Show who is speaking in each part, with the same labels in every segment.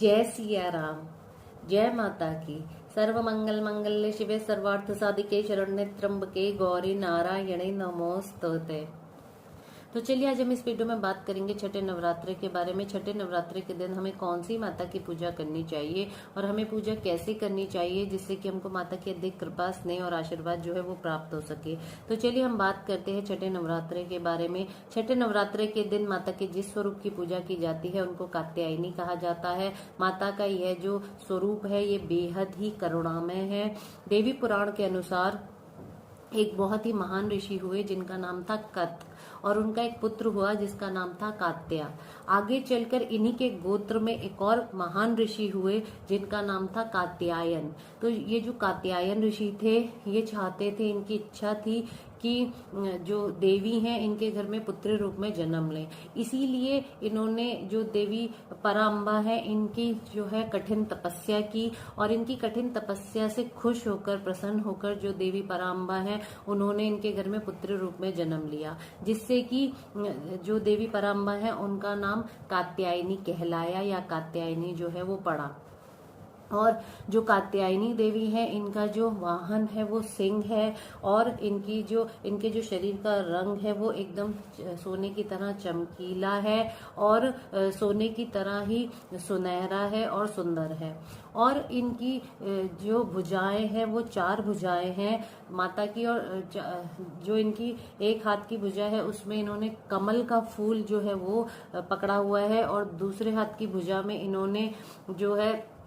Speaker 1: जय सिया राम। जय माता की। सर्व मंगल मंगल्य शिवे सर्वार्थ साधिके शरण्ये त्र्यंबके गौरी नारायणे नमोस्तुते। तो चलिए आज हम इस वीडियो में बात करेंगे छठे नवरात्रे के बारे में। छठे नवरात्रे के दिन हमें कौन सी माता की पूजा करनी चाहिए और हमें पूजा कैसे करनी चाहिए जिससे कि हमको माता की अधिक कृपा, स्नेह और आशीर्वाद जो है वो प्राप्त हो सके। तो चलिए हम बात करते हैं छठे नवरात्रे के बारे में। छठे नवरात्रे के दिन माता के जिस स्वरूप की पूजा की जाती है उनको कात्यायनी कहा जाता है। माता का यह जो स्वरूप है ये बेहद ही करुणामय है। देवी पुराण के अनुसार एक बहुत ही महान ऋषि हुए जिनका नाम था कत, और उनका एक पुत्र हुआ जिसका नाम था कात्या। आगे चलकर इन्हीं के गोत्र में एक और महान ऋषि हुए जिनका नाम था कात्यायन। तो ये जो कात्यायन ऋषि थे ये चाहते थे, इनकी इच्छा थी कि जो देवी हैं इनके घर में पुत्र रूप में जन्म लें। इसीलिए इन्होंने जो देवी पराम्बा है इनकी जो है कठिन तपस्या की, और इनकी कठिन तपस्या से खुश होकर, प्रसन्न होकर जो देवी पराम्बा है उन्होंने इनके घर में पुत्र रूप में जन्म लिया, जिससे कि जो देवी पराम्बा है उनका नाम कात्यायनी कहलाया या कात्यायनी जो है वो पड़ा। और जो कात्यायनी देवी है इनका जो वाहन है वो सिंह है, और इनके जो शरीर का रंग है वो एकदम सोने की तरह चमकीला है और सोने की तरह ही सुनहरा है और सुंदर है। और इनकी जो भुजाएं हैं वो 4 भुजाएं हैं माता की, और जो इनकी एक हाथ की भुजा है उसमें इन्होंने कमल का फूल जो है वो पकड़ा हुआ है, और दूसरे हाथ की भुजा में इन्होंने जो है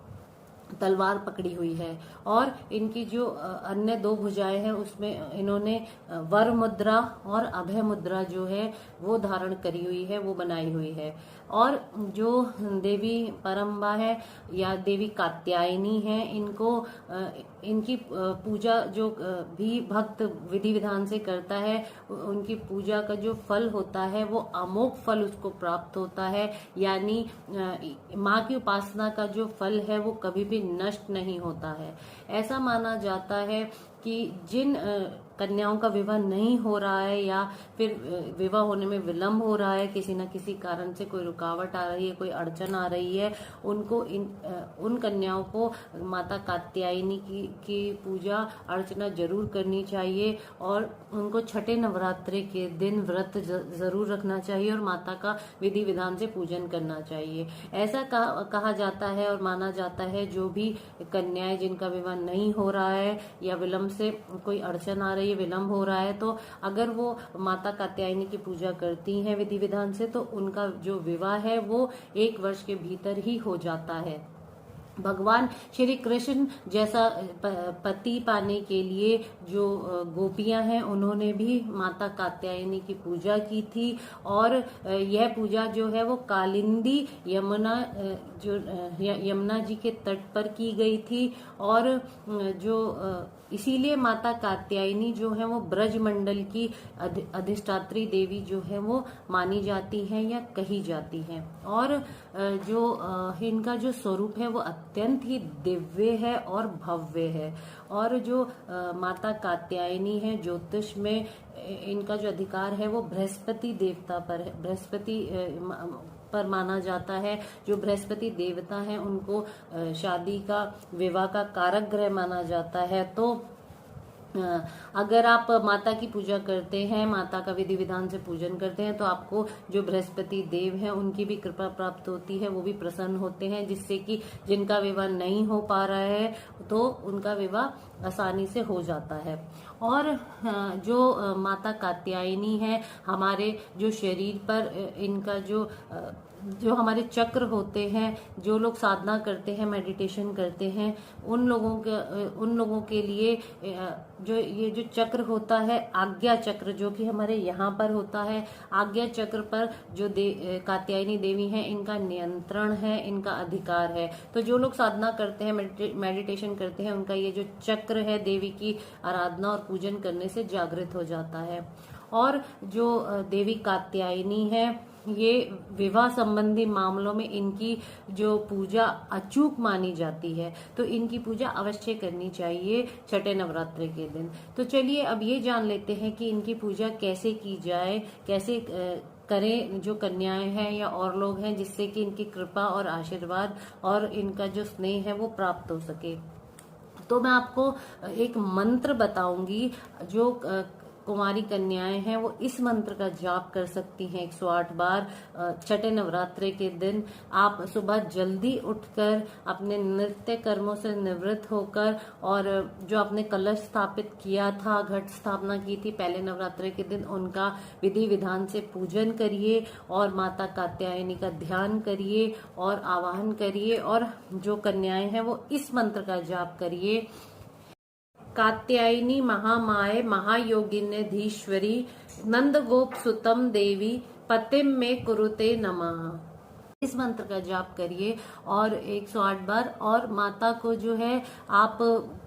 Speaker 1: तलवार पकड़ी हुई है। और इनकी जो अन्य 2 भुजाएं हैं उसमें इन्होंने वर मुद्रा और अभय मुद्रा जो है वो धारण करी हुई है, वो बनाई हुई है। और जो देवी परम्बा है या देवी कात्यायनी है इनकी पूजा जो भी भक्त विधि विधान से करता है उनकी पूजा का जो फल होता है वो अमोघ फल उसको प्राप्त होता है। यानी माँ की उपासना का जो फल है वो कभी भी नष्ट नहीं होता है। ऐसा माना जाता है कि जिन कन्याओं का विवाह नहीं हो रहा है या फिर विवाह होने में विलंब हो रहा है, किसी न किसी कारण से कोई रुकावट आ रही है, कोई अड़चन आ रही है, उनको उन कन्याओं को माता कात्यायनी की पूजा अर्चना जरूर करनी चाहिए, और उनको छठे नवरात्रे के दिन व्रत जरूर रखना चाहिए और माता का विधि विधान से पूजन करना चाहिए। ऐसा कहा जाता है और माना जाता है जो भी कन्याएं जिनका विवाह नहीं हो रहा है या विलंब से कोई अड़चन आ रही है, विलंब हो रहा है, तो अगर वो माता कात्यायनी की पूजा करती हैं विधि विधान से तो उनका जो विवाह है वो 1 वर्ष के भीतर ही हो जाता है। भगवान श्री कृष्ण जैसा पति पाने के लिए जो गोपियां हैं उन्होंने भी माता कात्यायनी की पूजा की थी, और यह पूजा जो है वो कालिंदी यमुना जी के तट पर की गई थी। और जो इसीलिए माता कात्यायनी जो है वो ब्रज मंडल की अधिष्ठात्री देवी जो है वो मानी जाती है या कही जाती है। और जो इनका जो स्वरूप है वो अत्यंत ही दिव्य है और भव्य है। और जो माता कात्यायनी है ज्योतिष में इनका जो अधिकार है वो बृहस्पति देवता पर है, बृहस्पति पर माना जाता है। जो बृहस्पति देवता है उनको शादी का, विवाह का कारक ग्रह माना जाता है। तो अगर आप माता की पूजा करते हैं, माता का विधि विधान से पूजन करते हैं तो आपको जो बृहस्पति देव हैं उनकी भी कृपा प्राप्त होती है, वो भी प्रसन्न होते हैं, जिससे कि जिनका विवाह नहीं हो पा रहा है तो उनका विवाह आसानी से हो जाता है। और जो माता कात्यायनी है हमारे जो शरीर पर इनका जो हमारे चक्र होते हैं, जो लोग साधना करते हैं, मेडिटेशन करते हैं, उन लोगों के लिए जो ये जो चक्र होता है आज्ञा चक्र, जो कि हमारे यहाँ पर होता है, आज्ञा चक्र पर जो कात्यायनी देवी हैं इनका नियंत्रण है, इनका अधिकार है। तो जो लोग साधना करते हैं, मेडिटेशन करते हैं, उनका ये जो चक्र है देवी की आराधना और पूजन करने से जागृत हो जाता है। और जो देवी कात्यायनी है ये विवाह संबंधी मामलों में इनकी जो पूजा अचूक मानी जाती है, तो इनकी पूजा अवश्य करनी चाहिए छठे नवरात्रे के दिन। तो चलिए अब ये जान लेते हैं कि इनकी पूजा कैसे की जाए, कैसे करें जो कन्याएं हैं या और लोग हैं, जिससे कि इनकी कृपा और आशीर्वाद और इनका जो स्नेह है वो प्राप्त हो सके। तो मैं आपको एक मंत्र बताऊंगी जो कुमारी कन्याएं हैं वो इस मंत्र का जाप कर सकती हैं 108 बार छठे नवरात्रे के दिन। आप सुबह जल्दी उठकर अपने नित्य कर्मों से निवृत्त होकर और जो आपने कलश स्थापित किया था, घट स्थापना की थी पहले नवरात्रे के दिन, उनका विधि विधान से पूजन करिए और माता कात्यायनी का ध्यान करिए और आवाहन करिए। और जो कन्याएं हैं वो इस मंत्र का जाप करिए। कात्यायनी महामाये महायोगिन्य धीश्वरी नंद गोप सुतम देवी पतिम में कुरुते नमः। इस मंत्र का जाप करिए और 108 बार। और माता को जो है आप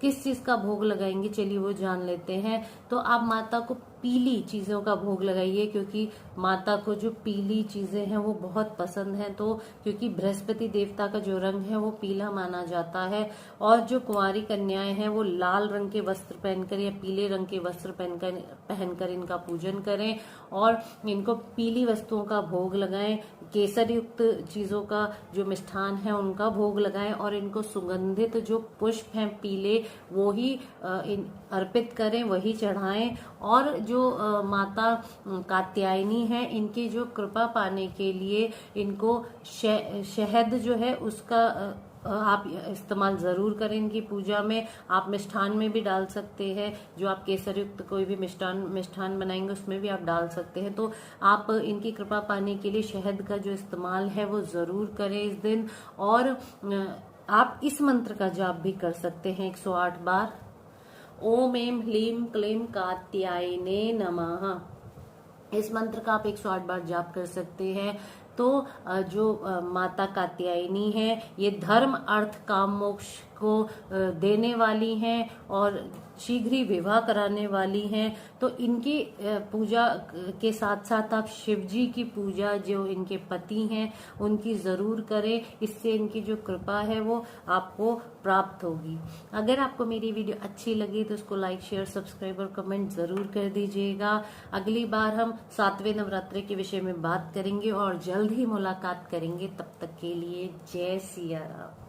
Speaker 1: किस चीज का भोग लगाएंगे, चलिए वो जान लेते हैं। तो आप माता को पीली चीजों का भोग लगाइए, क्योंकि माता को जो पीली चीजें हैं वो बहुत पसंद हैं। तो क्योंकि बृहस्पति देवता का जो रंग है वो पीला माना जाता है। और जो कुंवारी कन्याएं हैं वो लाल रंग के वस्त्र पहनकर या पीले रंग के वस्त्र पहनकर इनका पूजन करें और इनको पीली वस्तुओं का भोग लगाएं। केसर युक्त चीजों का जो मिष्ठान है उनका भोग लगाएं और इनको सुगंधित जो पुष्प हैं पीले वो ही अर्पित करें, वही चढ़ाएं। और जो माता कात्यायनी है इनकी जो कृपा पाने के लिए इनको शहद जो है उसका आप इस्तेमाल जरूर करें इनकी पूजा में। आप मिष्ठान में भी डाल सकते हैं, जो आप केसर युक्त कोई भी मिष्ठान बनाएंगे उसमें भी आप डाल सकते हैं। तो आप इनकी कृपा पाने के लिए शहद का जो इस्तेमाल है वो जरूर करें इस दिन। और आप इस मंत्र का जाप भी कर सकते हैं 108 बार। ओम एम ह्लीम क्लीम कात्यायने नमः। इस मंत्र का आप 108 बार जाप कर सकते हैं। तो जो माता कात्यायनी है ये धर्म अर्थ काम मोक्ष को देने वाली हैं और शीघ्र ही विवाह कराने वाली हैं। तो इनकी पूजा के साथ साथ आप शिव जी की पूजा जो इनके पति हैं उनकी जरूर करें, इससे इनकी जो कृपा है वो आपको प्राप्त होगी। अगर आपको मेरी वीडियो अच्छी लगी तो उसको लाइक शेयर सब्सक्राइब और कमेंट जरूर कर दीजिएगा। अगली बार हम 7वें नवरात्रे के विषय में बात करेंगे और जल्द ही मुलाकात करेंगे। तब तक के लिए जय सिया राम।